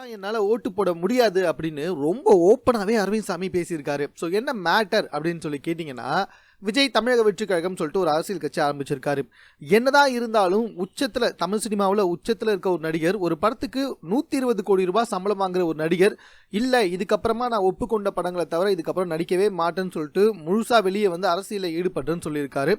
இவருக்கெல்லாம் என்னால ஓட்டு போட முடியாது அப்படின்னு ரொம்ப ஓப்பனாவே அரவிந்த் சாமி பேசியிருக்காரு. ஸோ என்ன மேட்டர் அப்படின்னு சொல்லி கேட்டீங்கன்னா, விஜய் தமிழக வெற்றி கழகம் சொல்லிட்டு ஒரு அரசியல் கட்சி ஆரம்பிச்சிருக்காரு. என்னதான் இருந்தாலும் உச்சத்துல தமிழ் சினிமாவுல உச்சத்துல இருக்க ஒரு நடிகர், ஒரு படத்துக்கு 120 கோடி ரூபாய் சம்பளம் வாங்குற ஒரு நடிகர், இல்ல இதுக்கப்புறமா நான் ஒப்புக்கொண்ட படங்களை தவிர இதுக்கப்புறம் நடிக்கவே மாட்டேன்னு சொல்லிட்டு முழுசா வெளியே வந்து அரசியலில் ஈடுபட்டுன்னு சொல்லியிருக்காரு.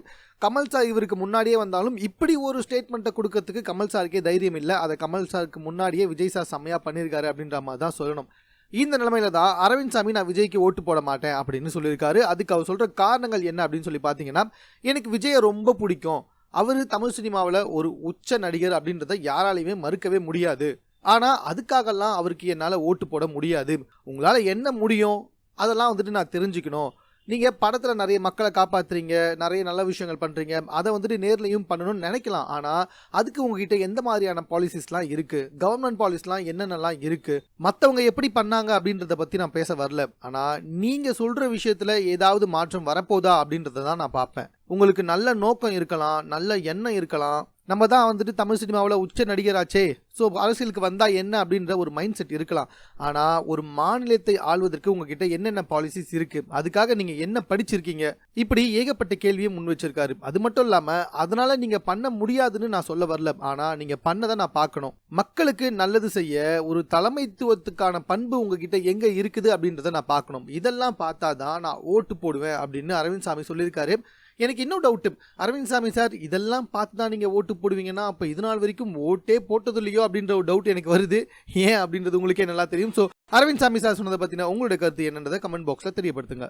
கமல் சார் இவருக்கு முன்னாடியே வந்தாலும் இப்படி ஒரு ஸ்டேட்மெண்ட்டை கொடுக்கறதுக்கு கமல் சாருக்கே தைரியம் இல்லை. அதை கமல் சாருக்கு முன்னாடியே விஜய் சார் செம்மையா பண்ணியிருக்காரு அப்படின்ற மாதிரி தான் சொல்லணும். இந்த நிலைமையில தான் அரவிந்த் சாமி நான் விஜய்க்கு ஓட்டு போட மாட்டேன் அப்படின்னு சொல்லியிருக்காரு. அதுக்கு அவர் சொல்ற காரணங்கள் என்ன அப்படின்னு சொல்லி பார்த்தீங்கன்னா, எனக்கு விஜயை ரொம்ப பிடிக்கும், அவர் தமிழ் சினிமாவில் ஒரு உச்ச நடிகர் அப்படின்றத யாராலையுமே மறுக்கவே முடியாது. ஆனால் அதுக்காகலாம் அவருக்கு என்னால் ஓட்டு போட முடியாது. உங்களால் என்ன முடியும் அதெல்லாம் வந்துட்டு நான் தெரிஞ்சுக்கணும். நீங்கள் படத்தில் நிறைய மக்களை காப்பாற்றுறீங்க, நிறைய நல்ல விஷயங்கள் பண்ணுறீங்க, அதை வந்துட்டு நேர்லையும் பண்ணணும்னு நினைக்கலாம். ஆனால் அதுக்கு உங்ககிட்ட எந்த மாதிரியான பாலிசிஸ்லாம் இருக்குது, கவர்மெண்ட் பாலிசிலாம் என்னென்னலாம் இருக்குது, மற்றவங்க எப்படி பண்ணாங்க அப்படின்றத பற்றி நான் பேச வரல. ஆனால் நீங்கள் சொல்கிற விஷயத்தில் ஏதாவது மாற்றம் வரப்போதா அப்படின்றத தான் நான் பார்ப்பேன். உங்களுக்கு நல்ல நோக்கம் இருக்கலாம், நல்ல எண்ணம் இருக்கலாம், நம்ம தான் வந்துட்டு தமிழ் சினிமாவில் உச்ச நடிகராச்சே, ஸோ அரசியலுக்கு வந்தால் என்ன அப்படின்ற ஒரு மைண்ட் செட் இருக்கலாம். ஆனால் ஒரு மாநிலத்தை ஆள்வதற்கு உங்ககிட்ட என்னென்ன பாலிசிஸ் இருக்குது, அதுக்காக நீங்கள் என்ன படிச்சிருக்கீங்க, இப்படி ஏகப்பட்ட கேள்வியை முன் வச்சிருக்காரு. அது மட்டும் இல்லாமல் அதனால் நீங்கள் பண்ண முடியாதுன்னு நான் சொல்ல வரல, ஆனால் நீங்கள் பண்ணதை நான் பார்க்கணும். மக்களுக்கு நல்லது செய்ய ஒரு தலைமைத்துவத்துக்கான பண்பு உங்ககிட்ட எங்கே இருக்குது அப்படின்றத நான் பார்க்கணும். இதெல்லாம் பார்த்தா தான் நான் ஓட்டு போடுவேன் அப்படின்னு அரவிந்த் சாமி சொல்லியிருக்காரு. எனக்கு இன்னும் டவுட்டு, அரவிந்த் சாமி சார் இதெல்லாம் பார்த்து தான் நீங்கள் ஓட்டு போடுவீங்கன்னா அப்போ இது நாள் வரைக்கும் ஓட்டே போட்டது இல்லையோ அப்படின்ற ஒரு டவுட் எனக்கு வருது. ஏன் அப்படின்றது உங்களுக்கே நல்லா தெரியும். ஸோ அரவிந்த் சாமி சார் சொன்னதை பற்றின உங்களுடைய கருத்து என்னன்றதை கமெண்ட் பாக்ஸில் தெரியப்படுத்துங்க.